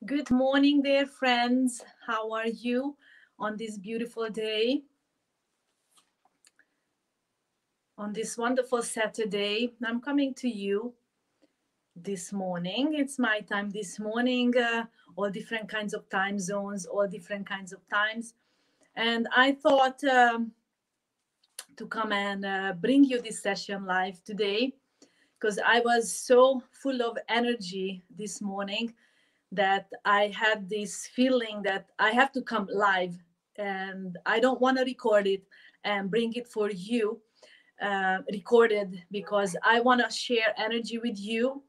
Good morning, dear friends. How are you on this beautiful day? On this wonderful Saturday, I'm coming to you this morning. It's my time this morning, all different kinds of time zones, all different kinds of times. And I thought to come and bring you this session live today because I was so full of energy this morning that I had this feeling that I have to come live and I don't want to record it and bring it for you recorded because I want to share energy with you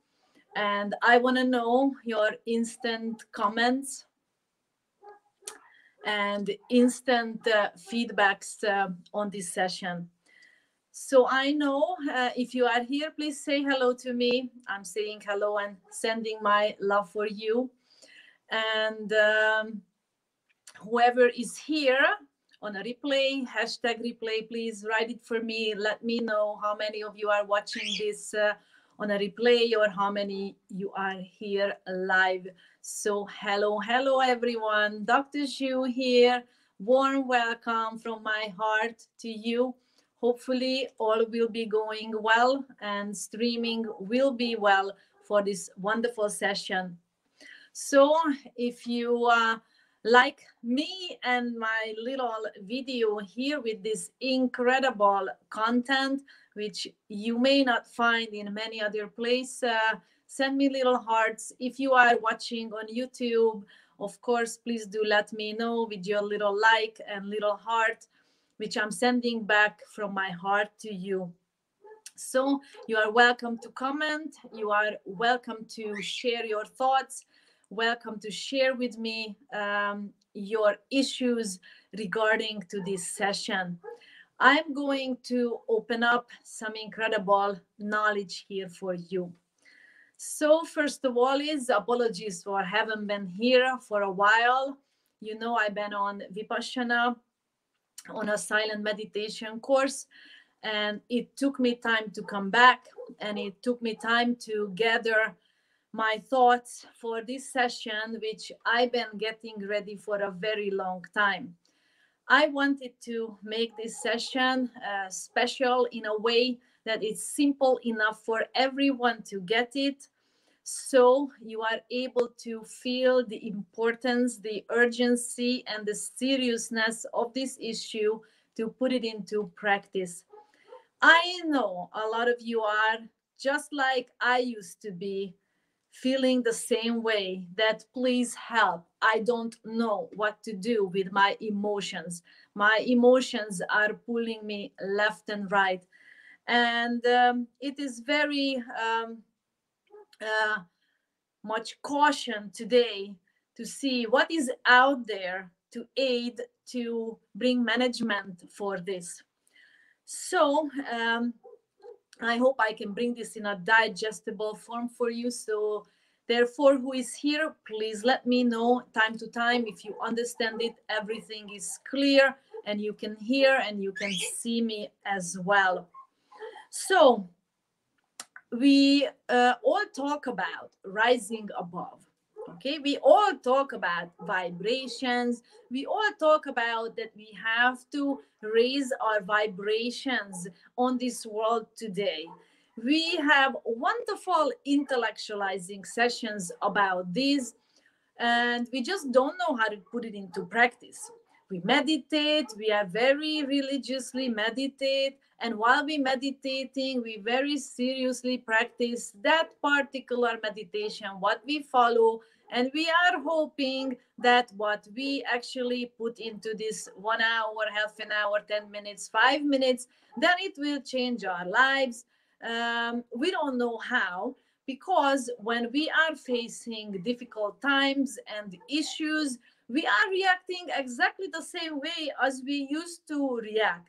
and I want to know your instant comments and instant feedbacks on this session. So I know if you are here, please say hello to me. I'm saying hello and sending my love for you. And whoever is here on a replay, hashtag replay, please write it for me. Let me know how many of you are watching this on a replay or how many you are here live. So hello everyone. Dr. Zhu here. Warm welcome from my heart to you. Hopefully all will be going well and streaming will be well for this wonderful session. So if you like me and my little video here with this incredible content, which you may not find in many other places, send me little hearts. If you are watching on YouTube, of course, please do let me know with your little like and little heart, which I'm sending back from my heart to you. So you are welcome to comment. You are welcome to share your thoughts. Welcome to share with me your issues regarding to this session. I'm going to open up some incredible knowledge here for you. So first of all is apologies for having been here for a while. You know, I've been on Vipassana on a silent meditation course, and it took me time to come back, and it took me time to gather my thoughts for this session, which I've been getting ready for a very long time. I wanted to make this session special in a way that it's simple enough for everyone to get it, so you are able to feel the importance, the urgency, and the seriousness of this issue to put it into practice. I know a lot of you are just like I used to be, feeling the same way, that please help. I don't know what to do with my emotions. My emotions are pulling me left and right. And it is very much caution today to see what is out there to aid to bring management for this. So I hope I can bring this in a digestible form for you. So therefore, who is here, please let me know time to time if you understand it, everything is clear, and you can hear and you can see me as well. So we all talk about rising above. Okay, we all talk about vibrations. We all talk about that we have to raise our vibrations on this world today. We have wonderful intellectualizing sessions about this, and we just don't know how to put it into practice. We meditate, we are very religiously meditate, and while we meditating, we very seriously practice that particular meditation, what we follow, and we are hoping that what we actually put into this 1 hour, half an hour, 10 minutes, 5 minutes, then it will change our lives. We don't know how, because when we are facing difficult times and issues, we are reacting exactly the same way as we used to react.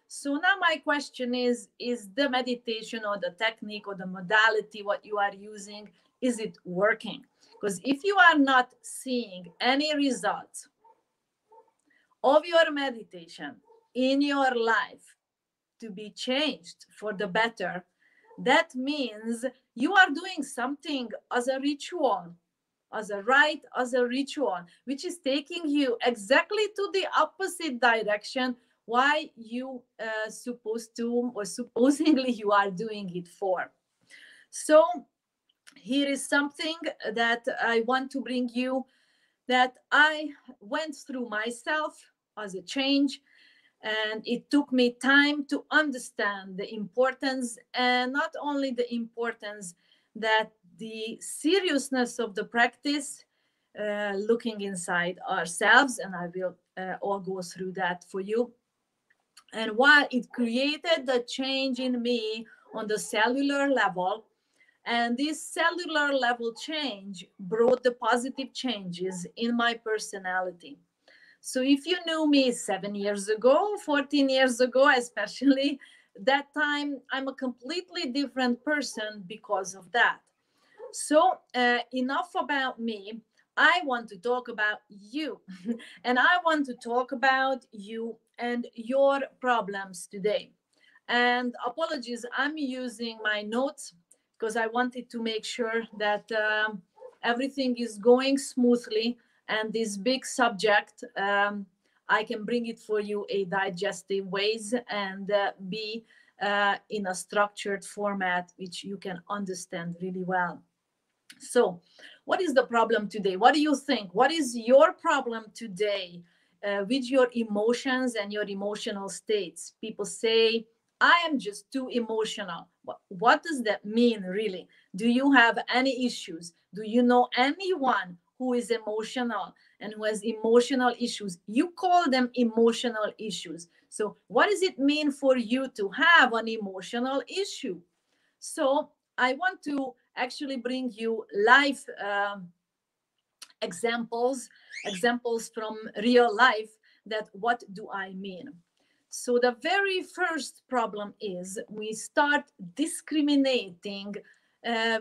So now my question is the meditation or the technique or the modality what you are using, is it working? Because if you are not seeing any results of your meditation in your life to be changed for the better, that means you are doing something as a ritual. as a rite, as a ritual, which is taking you exactly to the opposite direction why you supposed to, or supposedly you are doing it for. So here is something that I want to bring you, that I went through myself as a change, and it took me time to understand the importance, and not only the importance, that the seriousness of the practice, looking inside ourselves, and I will all go through that for you, and while it created the change in me on the cellular level, and this cellular level change brought the positive changes in my personality. So if you knew me 7 years ago, 14 years ago, especially, that time I'm a completely different person because of that. So enough about me. I want to talk about you. And I want to talk about you and your problems today. And apologies, I'm using my notes because I wanted to make sure that everything is going smoothly, and this big subject, I can bring it for you a digestive ways, and be in a structured format which you can understand really well. So, what is the problem today? What do you think? What is your problem today with your emotions and your emotional states? People say, I am just too emotional. What does that mean, really? Do you have any issues? Do you know anyone who is emotional and who has emotional issues? You call them emotional issues. So, what does it mean for you to have an emotional issue? So, I want to actually bring you life examples from real life, that what do I mean. So the very first problem is we start discriminating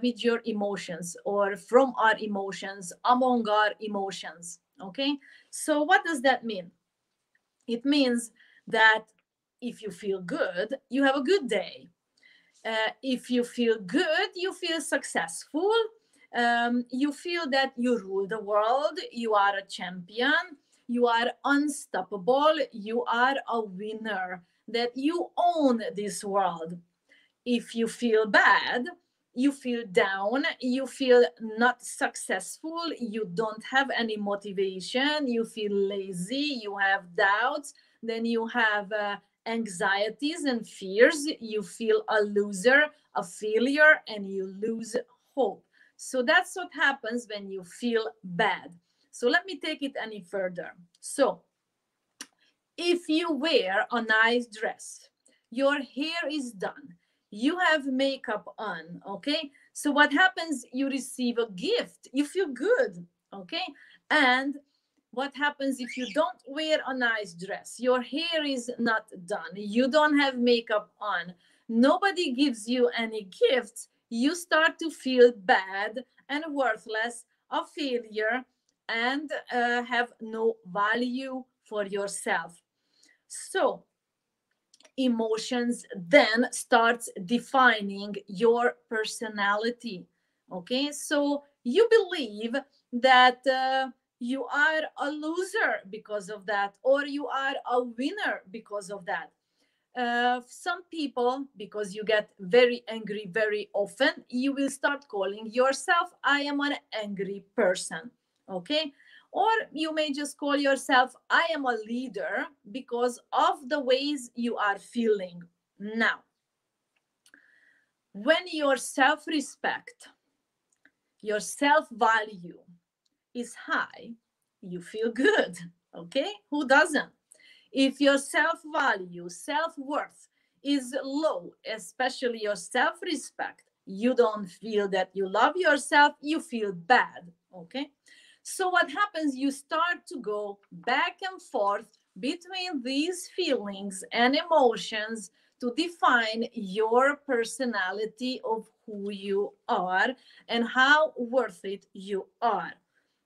with your emotions, or from our emotions, among our emotions. Okay, so what does that mean? It means that if you feel good, you have a good day. If you feel good, you feel successful. You feel that you rule the world, you are a champion, you are unstoppable, you are a winner, that you own this world. If you feel bad, you feel down, you feel not successful, you don't have any motivation, you feel lazy, you have doubts, then you have anxieties and fears, you feel a loser, a failure, and you lose hope. So that's what happens when you feel bad. So let me take it any further. So if you wear a nice dress, your hair is done, you have makeup on, okay? So what happens? You receive a gift, you feel good, okay? And what happens if you don't wear a nice dress? Your hair is not done, you don't have makeup on, nobody gives you any gifts, you start to feel bad and worthless, a failure, and have no value for yourself. So emotions then starts defining your personality. Okay, so you believe that you are a loser because of that, or you are a winner because of that. Some people, because you get very angry very often, you will start calling yourself, I am an angry person. Okay, or you may just call yourself, I am a leader, because of the ways you are feeling. Now, when your self-respect, your self-value is high, you feel good. Okay, who doesn't? If your self-value, self-worth is low, especially your self-respect, you don't feel that you love yourself, you feel bad. Okay, so what happens? You start to go back and forth between these feelings and emotions to define your personality of who you are and how worth it you are.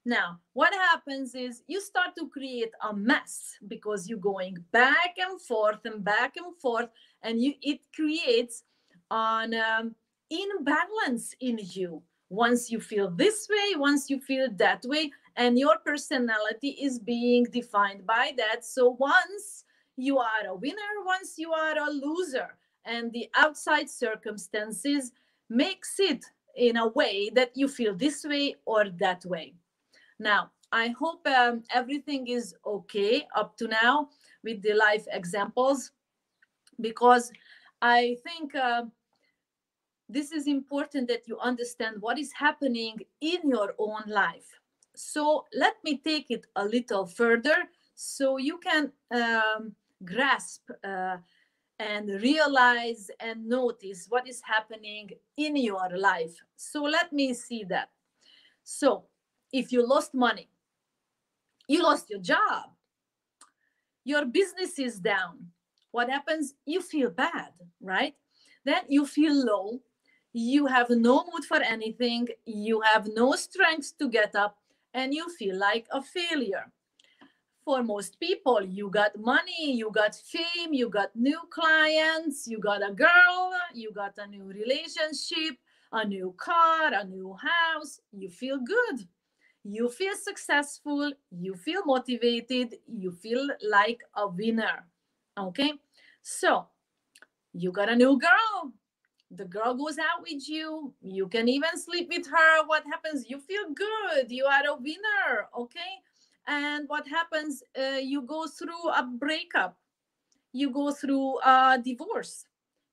Now, what happens is you start to create a mess because you're going back and forth and back and forth, and it creates an imbalance in you. Once you feel this way, once you feel that way, and your personality is being defined by that. So once you are a winner, once you are a loser, and the outside circumstances makes it in a way that you feel this way or that way. Now, I hope everything is okay up to now with the life examples, because I think this is important that you understand what is happening in your own life. So let me take it a little further so you can grasp and realize and notice what is happening in your life. So let me see that. So if you lost money, you lost your job, your business is down, what happens? You feel bad, right? Then you feel low, you have no mood for anything, you have no strength to get up, and you feel like a failure. For most people, you got money, you got fame, you got new clients, you got a girl, you got a new relationship, a new car, a new house, you feel good. You feel successful, you feel motivated, you feel like a winner. Okay? So, you got a new girl. The girl goes out with you. You can even sleep with her. What happens? You feel good. You are a winner. Okay? And what happens? You go through a breakup. You go through a divorce.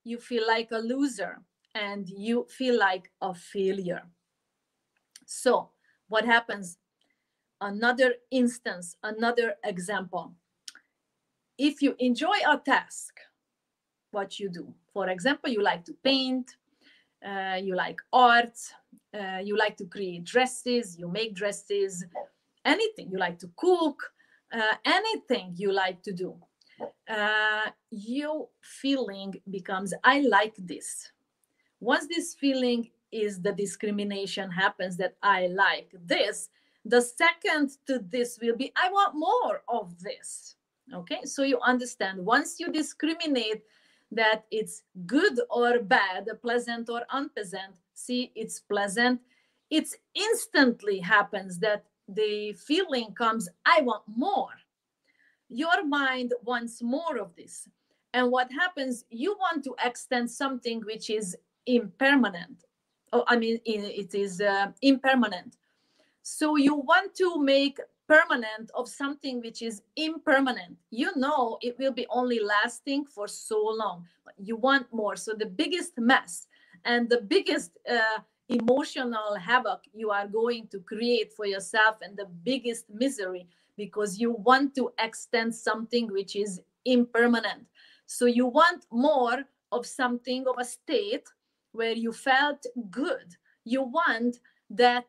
You feel like a loser and you feel like a failure. So, what happens? Another instance, another example. If you enjoy a task, what you do, for example, you like to paint, you like art, you like to create dresses, you make dresses, anything, you like to cook, anything you like to do. Your feeling becomes, I like this. Once this feeling is the discrimination happens that I like this, the second to this will be, I want more of this. Okay, so you understand, once you discriminate that it's good or bad, pleasant or unpleasant, see, it's pleasant, it instantly happens that the feeling comes, I want more. Your mind wants more of this. And what happens, you want to extend something which is impermanent. Oh, I mean, it is impermanent. So you want to make permanent of something which is impermanent. You know it will be only lasting for so long. You want more. So the biggest mess and the biggest emotional havoc you are going to create for yourself, and the biggest misery, because you want to extend something which is impermanent. So you want more of something, of a state where you felt good. You want that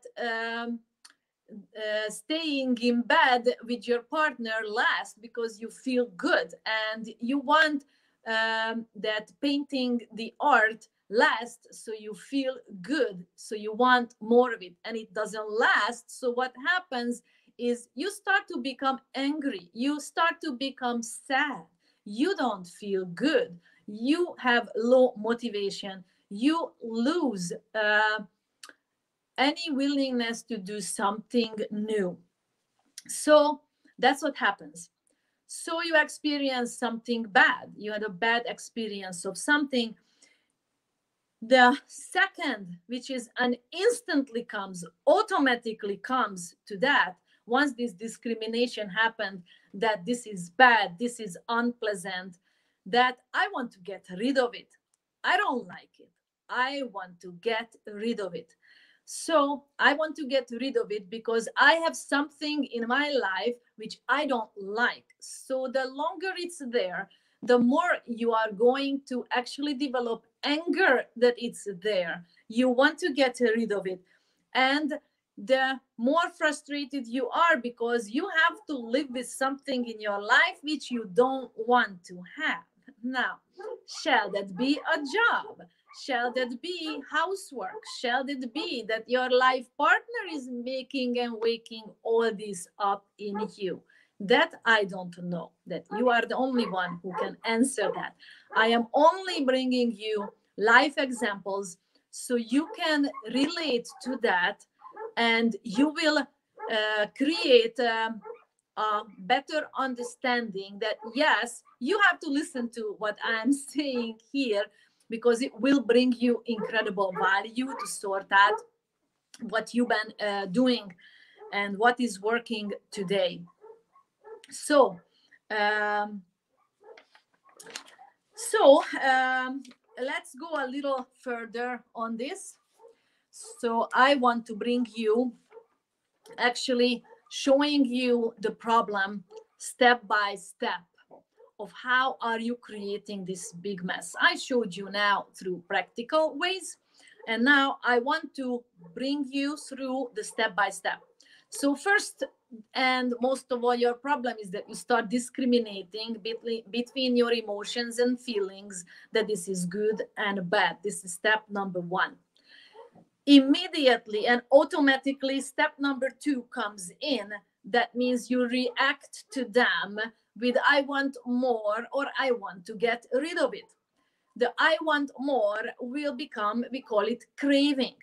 staying in bed with your partner last because you feel good, and you want that painting the art last so you feel good, so you want more of it, and it doesn't last. So what happens is you start to become angry, you start to become sad, you don't feel good, you have low motivation, you lose any willingness to do something new. So that's what happens. So you experience something bad, you had a bad experience of something. The second, which is an instantly comes, automatically comes to that, once this discrimination happened, that this is bad, this is unpleasant, that I want to get rid of it. I don't like it. I want to get rid of it. So I want to get rid of it because I have something in my life which I don't like. So the longer it's there, the more you are going to actually develop anger that it's there. You want to get rid of it. And the more frustrated you are because you have to live with something in your life which you don't want to have. Now, shall that be a job? Shall that be housework? Shall it be that your life partner is making and waking all this up in you? That I don't know. That you are the only one who can answer that. I am only bringing you life examples so you can relate to that, and you will create a better understanding that yes, you have to listen to what I'm saying here, because it will bring you incredible value to sort out what you've been doing and what is working today. So um, so let's go a little further on this. So I want to bring you, actually showing you the problem step by step of how are you creating this big mess. I showed you now through practical ways, and now I want to bring you through the step by step. So first and most of all, your problem is that you start discriminating between your emotions and feelings, that this is good and bad. This is step number one. Immediately and automatically, step number two comes in. That means you react to them with I want more, or I want to get rid of it. The I want more will become, we call it craving.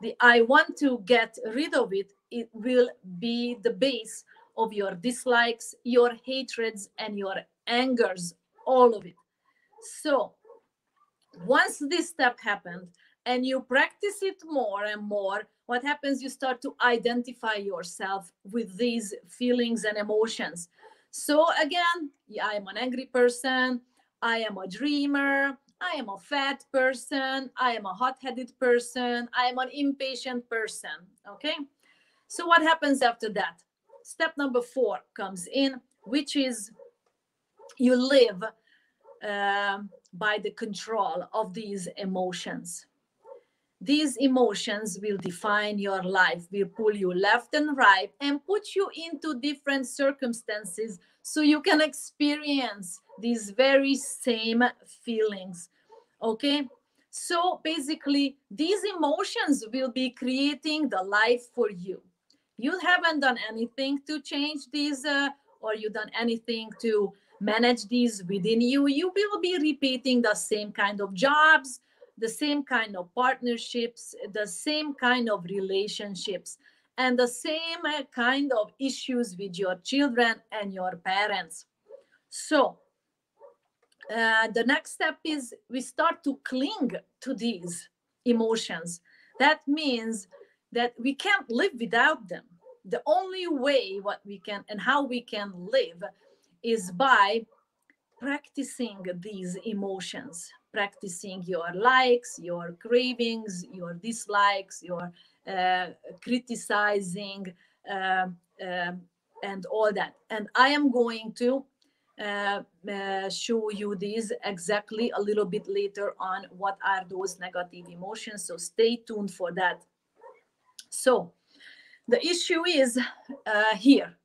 The I want to get rid of it, it will be the base of your dislikes, your hatreds, and your angers, all of it. So once this step happened and you practice it more and more, what happens? You start to identify yourself with these feelings and emotions. So again, I am an angry person, I am a dreamer, I am a fat person, I am a hot-headed person, I am an impatient person. Okay? So what happens after that? Step number 4 comes in, which is you live by the control of these emotions. These emotions will define your life, will pull you left and right and put you into different circumstances so you can experience these very same feelings. Okay? So basically, these emotions will be creating the life for you. You haven't done anything to change these, or you done anything to manage these within you. You will be repeating the same kind of jobs, the same kind of partnerships, the same kind of relationships, and the same kind of issues with your children and your parents. So the next step is we start to cling to these emotions. That means that we can't live without them. The only way what we can and how we can live is by practicing these emotions, practicing your likes, your cravings, your dislikes, your criticizing, and all that. And I am going to show you these exactly a little bit later on, what are those negative emotions. So stay tuned for that. So the issue is here.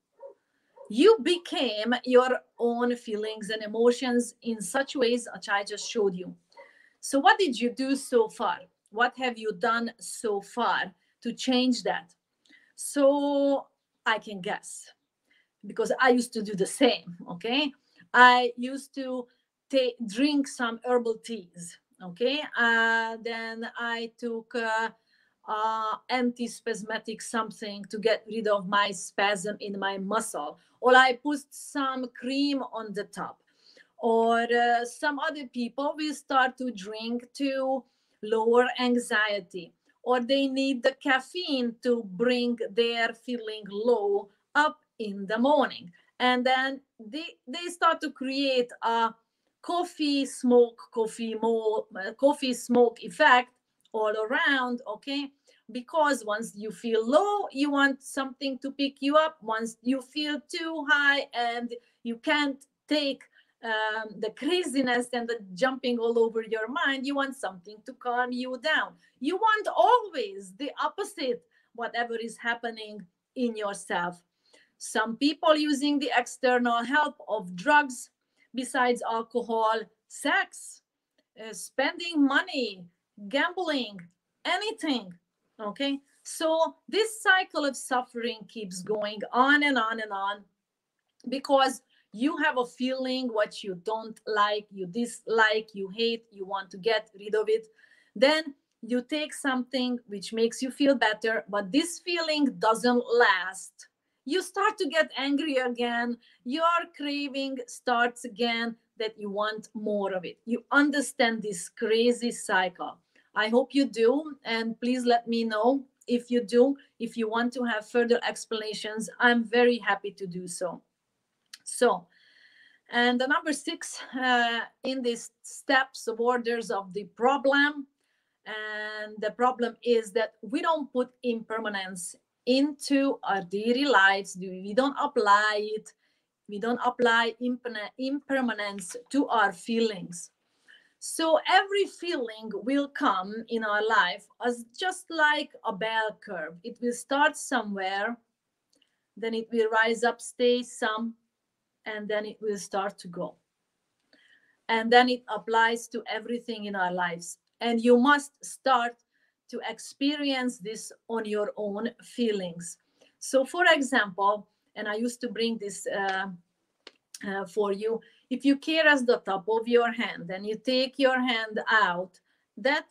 You became your own feelings and emotions in such ways which I just showed you. So what did you do so far? What have you done so far to change that? So I can guess, because I used to do the same, okay? I used to drink some herbal teas, okay? Then I took anti-spasmodic something to get rid of my spasm in my muscle, or I put some cream on the top, or some other people will start to drink to lower anxiety, or they need the caffeine to bring their feeling low up in the morning, and then they start to create a coffee smoke effect all around. Okay, because once you feel low, you want something to pick you up. Once you feel too high and you can't take the craziness and the jumping all over your mind, you want something to calm you down. You want always the opposite, whatever is happening in yourself. Some people using the external help of drugs, besides alcohol, sex, spending money, gambling, anything. Okay, so this cycle of suffering keeps going on and on and on, because you have a feeling what you don't like, you dislike, you hate, you want to get rid of it. Then You take something which makes you feel better, but this feeling doesn't last. You start to get angry again. Your craving starts again, that you want more of it. You understand this crazy cycle. I hope you do. And please let me know if you do. If you want to have further explanations, I'm very happy to do so. So, and the number 6 in these steps of orders of the problem, and the problem is that we don't put impermanence into our daily lives. We don't apply it. We don't apply impermanence to our feelings. So every feeling will come in our life as just like a bell curve. It will start somewhere, then it will rise up, stay some, and then it will start to go. And then it applies to everything in our lives. And you must start to experience this on your own feelings. So, for example, and I used to bring this for you, if you caress the top of your hand and you take your hand out, that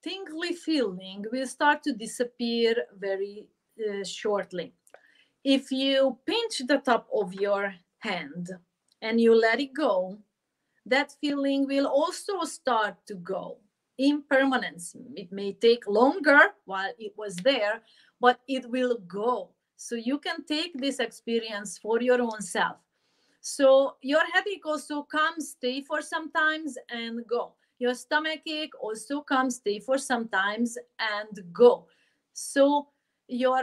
tingly feeling will start to disappear very shortly. If you pinch the top of your hand and you let it go, that feeling will also start to go. Impermanence. It may take longer while it was there, but it will go. So you can take this experience for your own self. So your headache also comes, stay for some times and go. Your stomach ache also comes, stay for some times and go. So your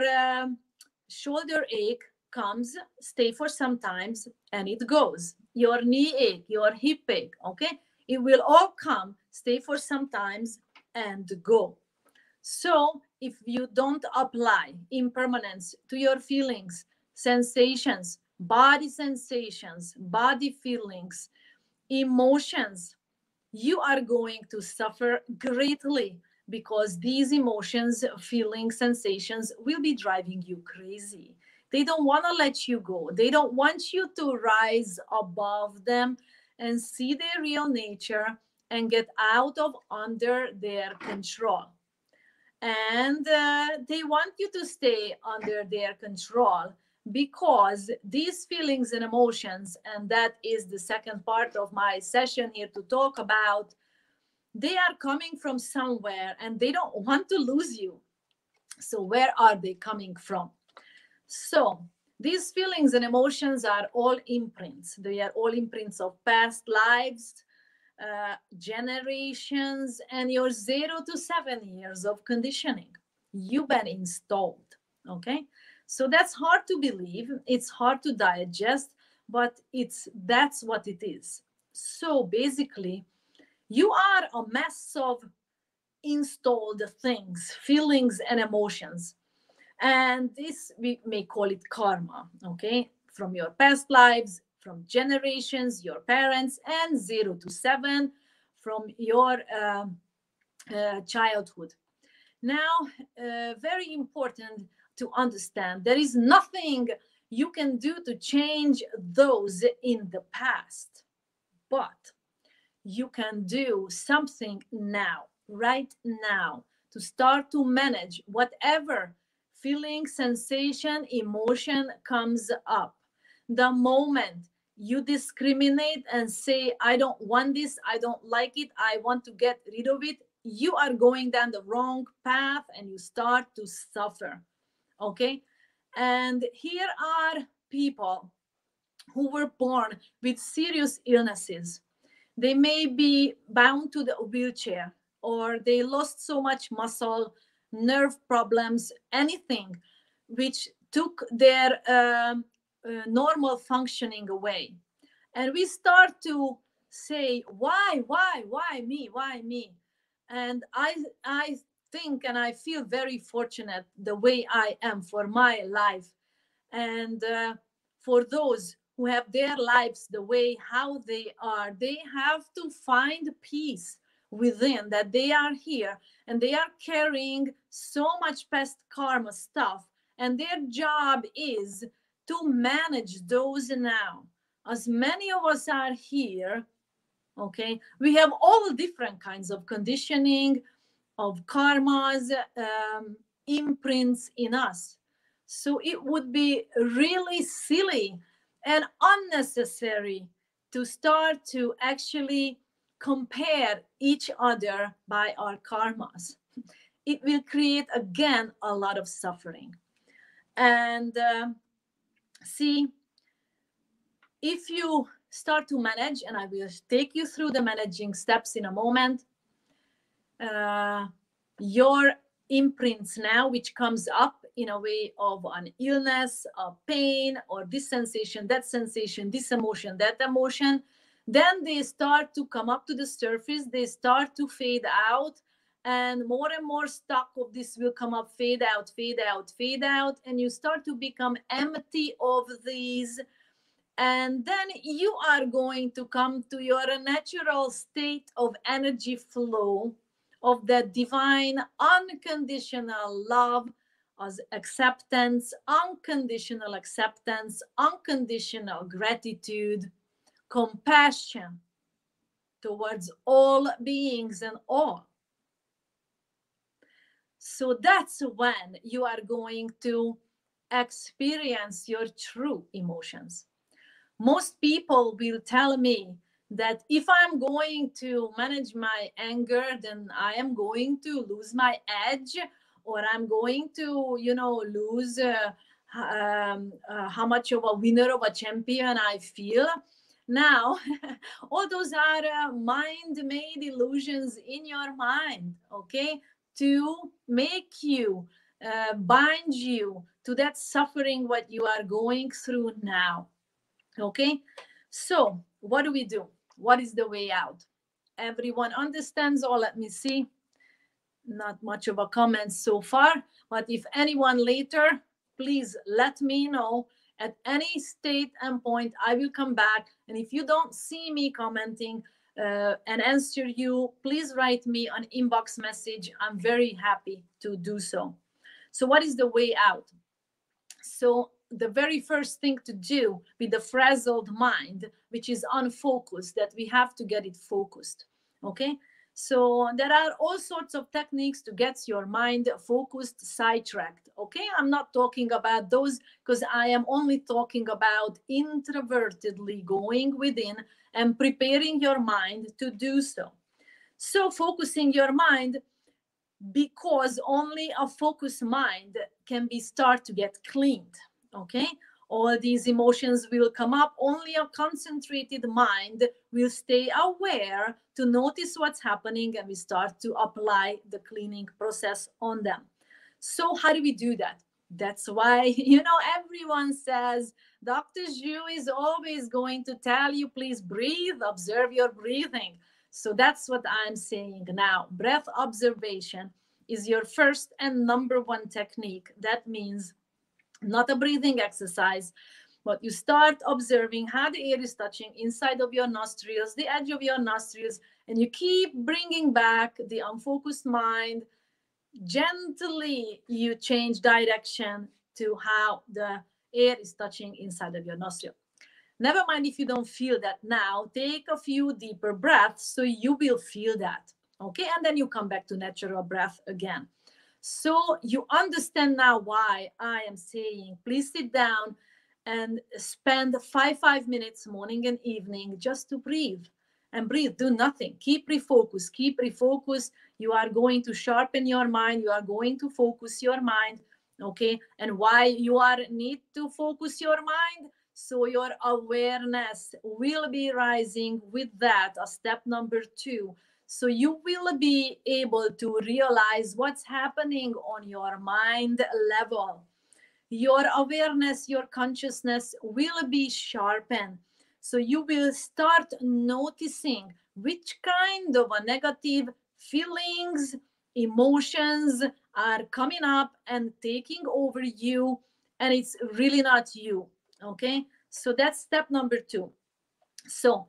shoulder ache comes, stay for some times and it goes. Your knee ache, your hip ache, okay? It will all come, stay for some times and go. So if you don't apply impermanence to your feelings, sensations, body feelings, emotions, you are going to suffer greatly, because these emotions, feelings, sensations will be driving you crazy. They don't want to let you go. They don't want you to rise above them and see their real nature and get out of under their control. And they want you to stay under their control, because these feelings and emotions, and that is the second part of my session here to talk about, they are coming from somewhere and they don't want to lose you. So where are they coming from? So these feelings and emotions are all imprints. They are all imprints of past lives, generations, and your 0 to 7 years of conditioning. You've been installed. Okay, so that's hard to believe. It's hard to digest, but that's what it is. So basically, you are a mess of installed things, feelings, and emotions. And this, we may call it karma, okay? From your past lives, from generations, your parents, and 0 to 7 from your childhood. Now, very important to understand, there is nothing you can do to change those in the past, but you can do something now, right now, to start to manage whatever feeling, sensation, emotion comes up. The moment you discriminate and say, I don't want this, I don't like it, I want to get rid of it, you are going down the wrong path and you start to suffer. Okay? And here are people who were born with serious illnesses. They may be bound to the wheelchair, or they lost so much muscle, nerve problems, anything which took their normal functioning away. And we start to say, why me? And I think and I feel very fortunate the way I am for my life. And for those who have their lives the way how they are, they have to find peace within, that they are here and they are carrying so much past karma stuff, and their job is to manage those now. As many of us are here, okay, we have all different kinds of conditioning, of karma's imprints in us. So it would be really silly and unnecessary to start to actually compare each other by our karmas. It will create again a lot of suffering. And see, if you start to manage, and I will take you through the managing steps in a moment, your imprints now, which comes up in a way of an illness, a pain, or this sensation, this emotion, that emotion, then they start to come up to the surface, they start to fade out, and more stock of this will come up, fade out, fade out, fade out, and you start to become empty of these. And then you are going to come to your natural state of energy flow, of that divine unconditional love, as acceptance, unconditional gratitude, compassion towards all beings and all. So that's when you are going to experience your true emotions. Most people will tell me that if I'm going to manage my anger, then I am going to lose my edge, or I'm going to, lose how much of a winner, of a champion I feel. Now, all those are mind-made illusions in your mind, okay, to make you, bind you to that suffering what you are going through now. Okay, so what do we do? What is the way out? Everyone understands, or let me see. Not much of a comment so far, but if anyone later, please let me know. At any state and point, I will come back. And if you don't see me commenting and answer you, please write me an inbox message. I'm very happy to do so. So what is the way out? So the very first thing to do with the frazzled mind, which is unfocused, that we have to get it focused. Okay, so there are all sorts of techniques to get your mind focused, sidetracked. Okay, I'm not talking about those, because I am only talking about introvertedly going within and preparing your mind to do so. So focusing your mind, because only a focused mind can be start to get cleaned. Okay, all these emotions will come up. Only a concentrated mind will stay aware to notice what's happening, and we start to apply the cleaning process on them. So how do we do that? That's why, everyone says Dr. Zhu is always going to tell you, please breathe, observe your breathing. So that's what I'm saying now. Breath observation is your first and number one technique. That means not a breathing exercise, but you start observing how the air is touching inside of your nostrils, the edge of your nostrils, and you keep bringing back the unfocused mind. Gently, you change direction to how the air is touching inside of your nostril. Never mind if you don't feel that now. Take a few deeper breaths so you will feel that. Okay, and then you come back to natural breath again. So you understand now why I am saying, please sit down and spend 5 minutes morning and evening just to breathe. And breathe, do nothing. Keep refocus. You are going to sharpen your mind. You are going to focus your mind. Okay, and why you need to focus your mind? So your awareness will be rising with that, a step number 2. So you will be able to realize what's happening on your mind level. Your awareness, your consciousness will be sharpened. So you will start noticing which kind of a negative feelings, emotions are coming up and taking over you, and it's really not you. Okay, so that's step number 2. So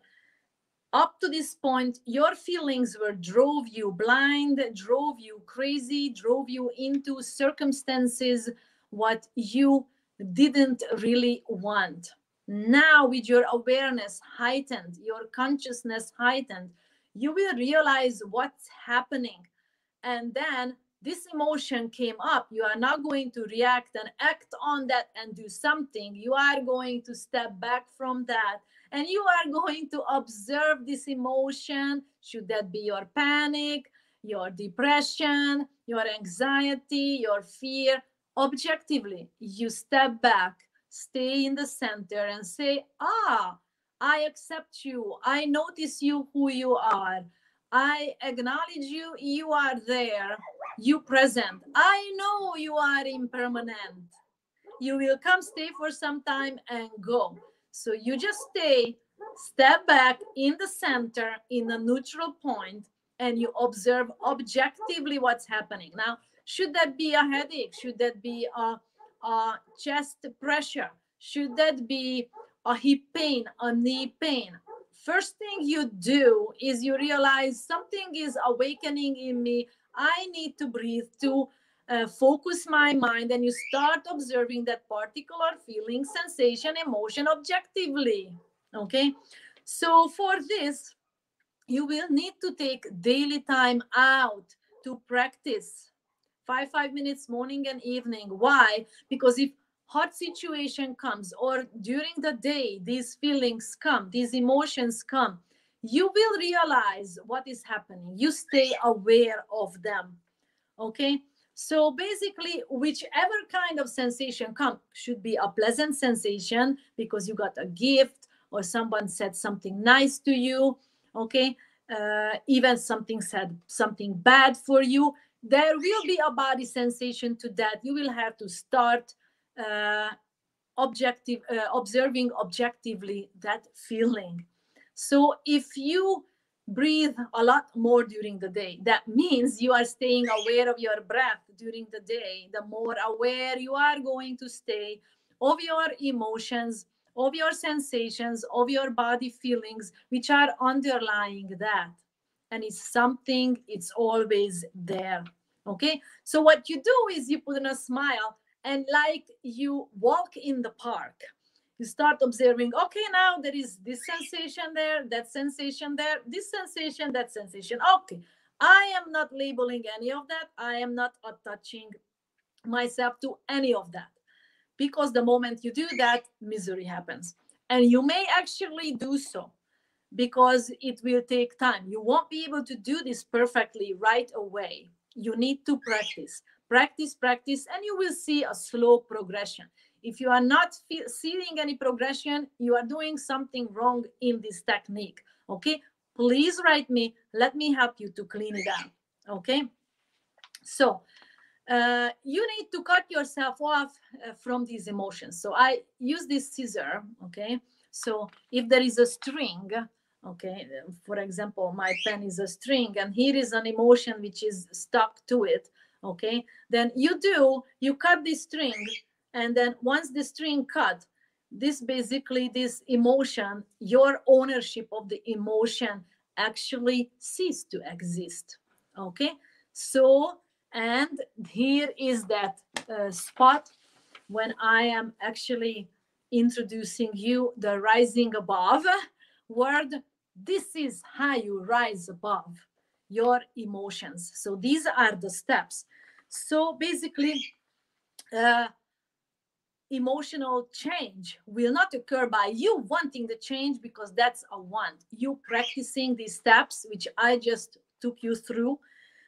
up to this point, your feelings drove you blind, drove you crazy, drove you into circumstances what you didn't really want. Now, with your awareness heightened, your consciousness heightened, you will realize what's happening. and then this emotion came up, you are not going to react and act on that and do something. You are going to step back from that, and you are going to observe this emotion. Should that be your panic, your depression, your anxiety, your fear? Objectively, you step back, stay in the center, and say, I accept you. I notice you, who you are. I acknowledge you. You are there. You present. I know you are impermanent. You will come, stay for some time, and go. So you just stay, step back in the center, in a neutral point, and you observe objectively what's happening. Now, should that be a headache? Should that be a chest pressure? Should that be a hip pain, a knee pain? First thing you do is you realize something is awakening in me. I need to breathe to focus my mind, and you start observing that particular feeling, sensation, emotion objectively. Okay, so for this, you will need to take daily time out to practice 5 minutes morning and evening. Why? Because if hot situation comes, or during the day these feelings come, these emotions come, you will realize what is happening. You stay aware of them. Okay, so basically, whichever kind of sensation comes, should be a pleasant sensation because you got a gift or someone said something nice to you. Okay, even something said something bad for you, there will be a body sensation to that. You will have to start observing objectively that feeling. So if you breathe a lot more during the day, that means you are staying aware of your breath during the day. The more aware you are going to stay of your emotions, of your sensations, of your body feelings, which are underlying that. And it's something, it's always there. Okay, so what you do is you put in a smile, and like you walk in the park, you start observing, okay, now there is this sensation there, that sensation there, this sensation, that sensation. Okay, I am not labeling any of that. I am not attaching myself to any of that, because the moment you do that, misery happens. And you may actually do so, because it will take time. You won't be able to do this perfectly right away. You need to practice, practice, practice, and you will see a slow progression. If you are not seeing any progression, you are doing something wrong in this technique. Okay, please write me. Let me help you to clean it up. Okay, so you need to cut yourself off from these emotions. So I use this scissor. Okay, so if there is a string, okay, for example, my pen is a string, and here is an emotion which is stuck to it. Okay, then you cut this string, and then once the string cut, this basically, this emotion, your ownership of the emotion actually cease to exist. Okay, so, and here is that spot when I am actually introducing you the rising above word. This is how you rise above your emotions. So these are the steps. So basically, emotional change will not occur by you wanting the change, because that's a want. You practicing these steps, which I just took you through,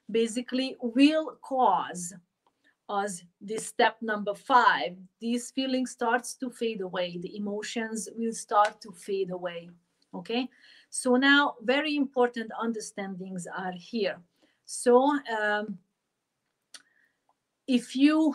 basically will cause us this step number 5. These feelings starts to fade away. The emotions will start to fade away. Okay, so now very important understandings are here. So if you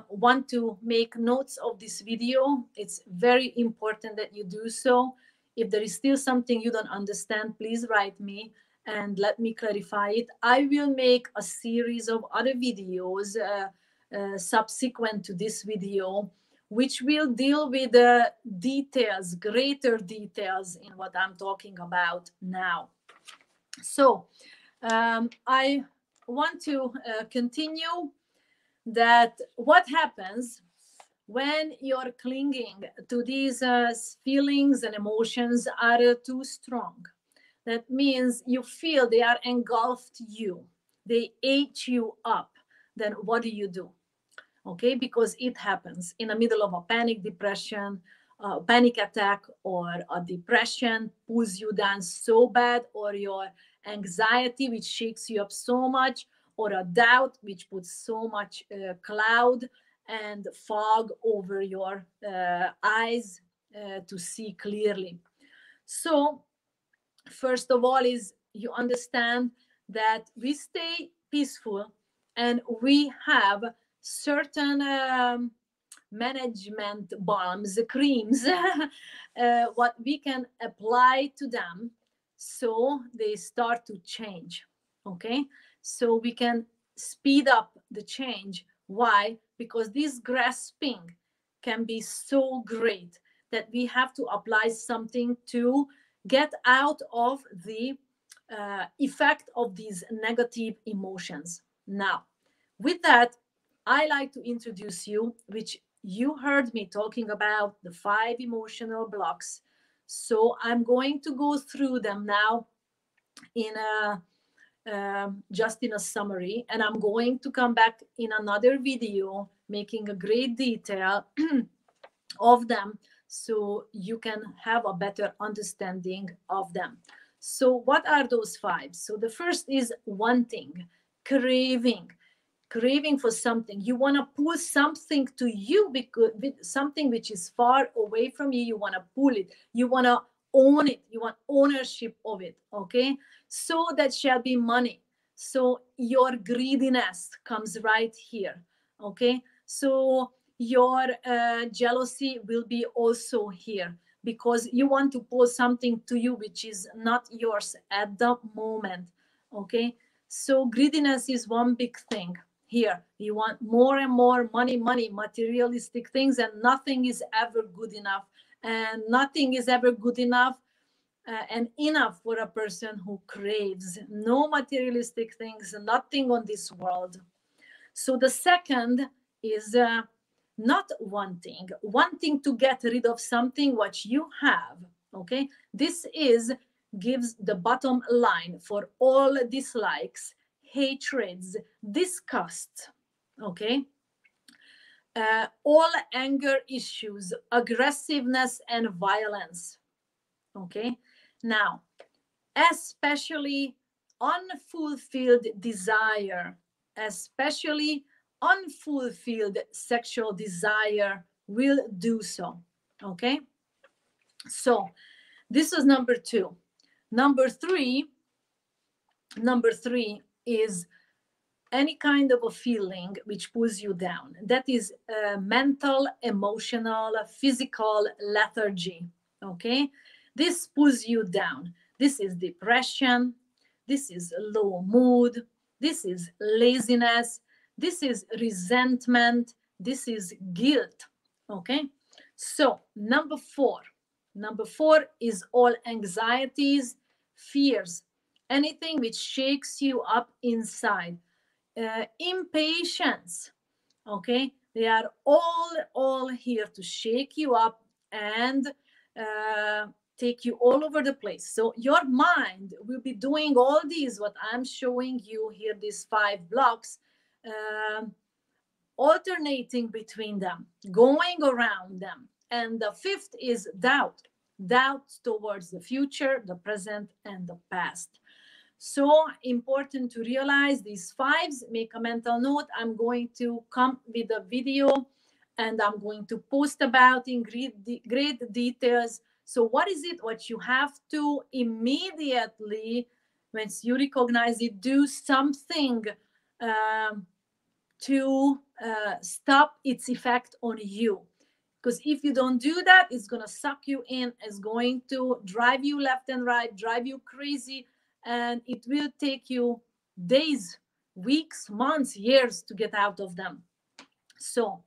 want to make notes of this video, it's very important that you do so. If there is still something you don't understand, please write me and let me clarify it. I will make a series of other videos subsequent to this video, which will deal with the details, greater details in what I'm talking about now. So I want to continue that what happens when you're clinging to these feelings and emotions are too strong. That means you feel they are engulfed you. they ate you up, then what do? Okay, because it happens in the middle of a panic depression, panic attack, or a depression pulls you down so bad, or your anxiety which shakes you up so much, or a doubt which puts so much cloud and fog over your eyes to see clearly. So first of all is you understand that we stay peaceful and we have certain management balms, creams, what we can apply to them so they start to change. Okay, so we can speed up the change. Why? Because this grasping can be so great that we have to apply something to get out of the effect of these negative emotions. Now, with that, I like to introduce you, which you heard me talking about the 5 emotional blocks. So I'm going to go through them now in a just in a summary, and I'm going to come back in another video making a great detail of them so you can have a better understanding of them. So what are those 5? So the first is wanting, craving, craving for something. You want to pull something to you, because something which is far away from you, you want to pull it, you want to own it, you want ownership of it. Okay, so that shall be money. So your greediness comes right here. Okay, so your jealousy will be also here, because you want to pull something to you which is not yours at the moment. Okay, so greediness is one big thing here. You want more and more money, materialistic things, and nothing is ever good enough, and nothing is ever good enough and enough for a person who craves no materialistic things, nothing on this world. So the second is not wanting to get rid of something what you have. Okay, this is gives the bottom line for all dislikes, hatreds, disgust. Okay, all anger issues, aggressiveness, and violence. Okay, now especially unfulfilled desire, especially unfulfilled sexual desire will do so. Okay, so this is number 2. Number three is any kind of a feeling which pulls you down. That is mental, emotional, physical lethargy. Okay, this pulls you down. This is depression, this is low mood, this is laziness, this is resentment, this is guilt. Okay, so number 4 is all anxieties, fears, anything which shakes you up inside. Impatience. Okay, they are all here to shake you up and take you all over the place. So your mind will be doing all these what I'm showing you here, these 5 blocks, alternating between them, going around them. And the 5th is doubt towards the future, the present, and the past. So important to realize these 5s. Make a mental note. I'm going to come with a video and I'm going to post about in great details. So what is it what you have to immediately, once you recognize it, do something to stop its effect on you? Because if you don't do that, it's going to suck you in, it's going to drive you left and right, drive you crazy, and it will take you days, weeks, months, years to get out of them. So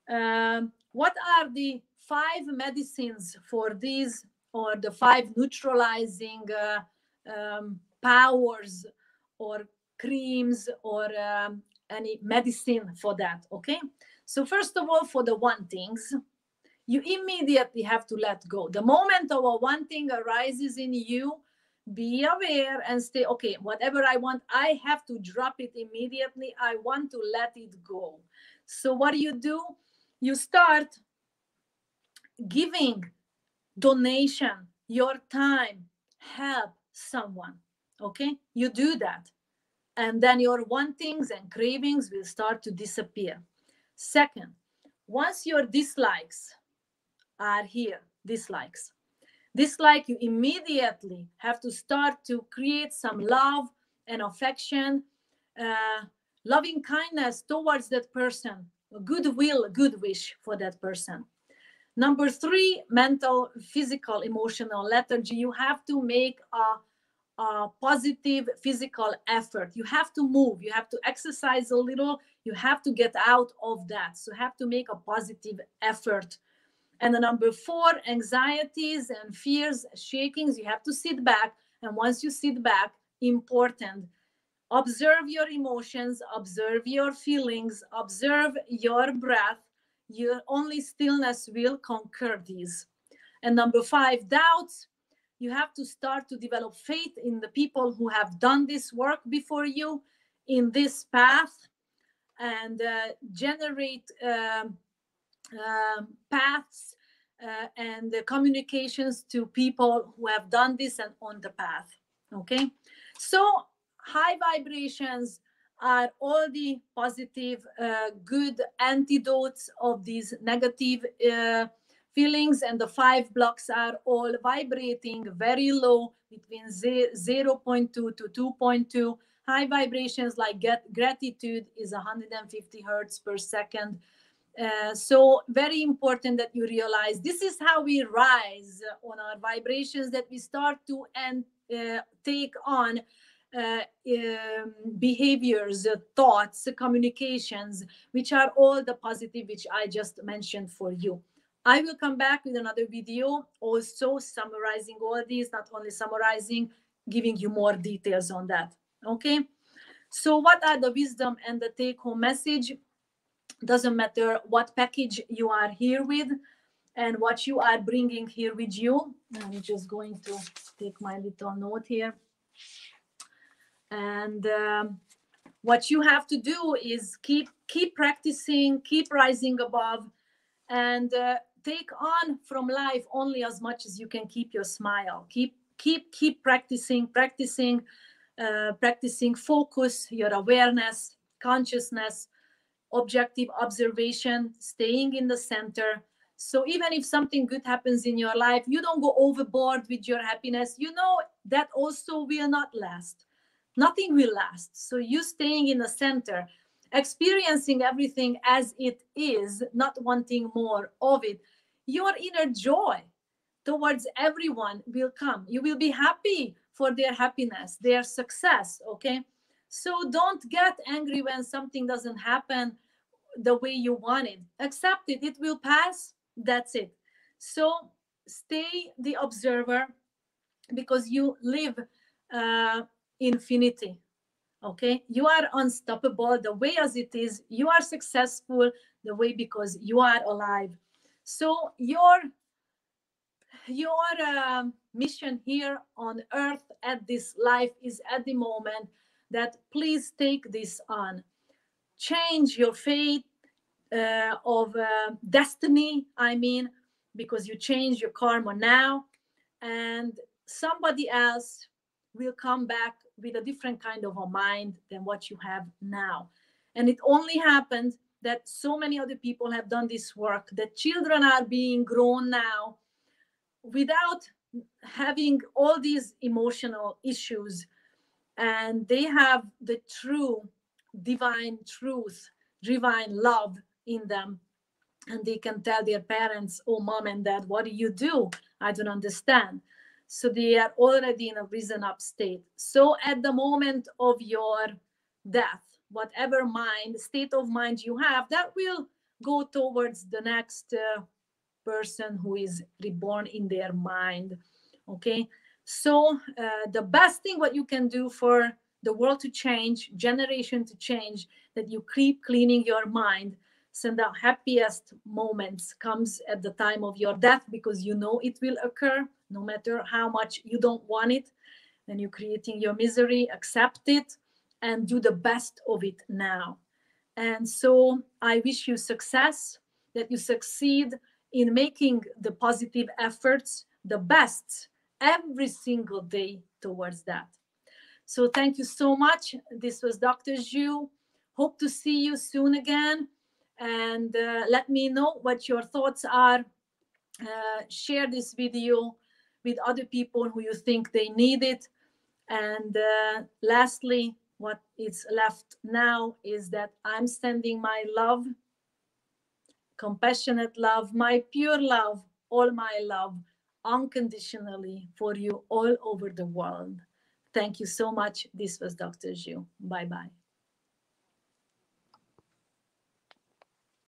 what are the 5 medicines for these, or the 5 neutralizing powers or creams or any medicine for that? Okay, so first of all, for the wantings, you immediately have to let go. The moment of a wanting arises in you, Be aware and stay, okay, whatever I want, I have to drop it immediately. I want to let it go. So what do? You start giving donation, your time, help someone. Okay, you do that. And then your wantings and cravings will start to disappear. Second, once your dislikes are here, dislike, you immediately have to start to create some love and affection, uh, loving kindness towards that person, goodwill, good wish for that person. Number three, mental, physical, emotional lethargy. You have to make a positive physical effort. You have to move. You have to exercise a little. You have to get out of that. So you have to make a positive effort. And the number four, anxieties and fears, shakings. You have to sit back. And once you sit back, important, observe your emotions, observe your feelings, observe your breath. Your only stillness will conquer these. And number five, doubts. You have to start to develop faith in the people who have done this work before you in this path, and generate paths and communications to people who have done this and on the path. Okay, so high vibrations are all the positive, good antidotes of these negative feelings, and the five blocks are all vibrating very low, between 0.2 to 2.2. High vibrations like gratitude is 150 hertz per second. So very important that you realize this is how we rise on our vibrations, that we start to take on behaviors, thoughts, communications, which are all the positive, which I just mentioned for you. I will come back with another video also summarizing all these, not only summarizing, giving you more details on that. Okay, so what are the wisdom and the take-home message? Doesn't matter what package you are here with and what you are bringing here with you. I'm just going to take my little note here. And what you have to do is keep practicing, keep rising above, and take on from life only as much as you can keep your smile. Keep practicing focus, your awareness, consciousness, objective observation, staying in the center. So even if something good happens in your life, you don't go overboard with your happiness. You know that also will not last. Nothing will last. So you staying in the center, experiencing everything as it is, not wanting more of it, your inner joy towards everyone will come. You will be happy for their happiness, their success, okay? So don't get angry when something doesn't happen the way you want it. Accept it. It will pass. That's it. So stay the observer, because you live infinity. Okay, you are unstoppable the way as it is. You are successful the way because you are alive. So your mission here on earth at this life is at the moment that please take this on. Change your fate of destiny, I mean, because you change your karma now, and somebody else will come back with a different kind of a mind than what you have now. And it only happened that so many other people have done this work, that children are being grown now without having all these emotional issues, and they have the true divine truth, divine love in them, and they can tell their parents, oh mom and dad, what do you do? I don't understand. So they are already in a risen up state. So at the moment of your death, whatever state of mind you have, that will go towards the next person who is reborn in their mind. Okay, so the best thing what you can do for the world to change, generation to change, that you keep cleaning your mind. So the happiest moments comes at the time of your death, because you know it will occur no matter how much you don't want it. and you're creating your misery. Accept it and do the best of it now. And so I wish you success, that you succeed in making the positive efforts the best every single day towards that. So thank you so much. This was Dr. Zhu. Hope to see you soon again. And let me know what your thoughts are. Share this video with other people who you think they need it. And lastly, what is left now is that I'm sending my love, compassionate love, my pure love, all my love, unconditionally for you all over the world. Thank you so much. This was Dr. Zhu. Bye-bye.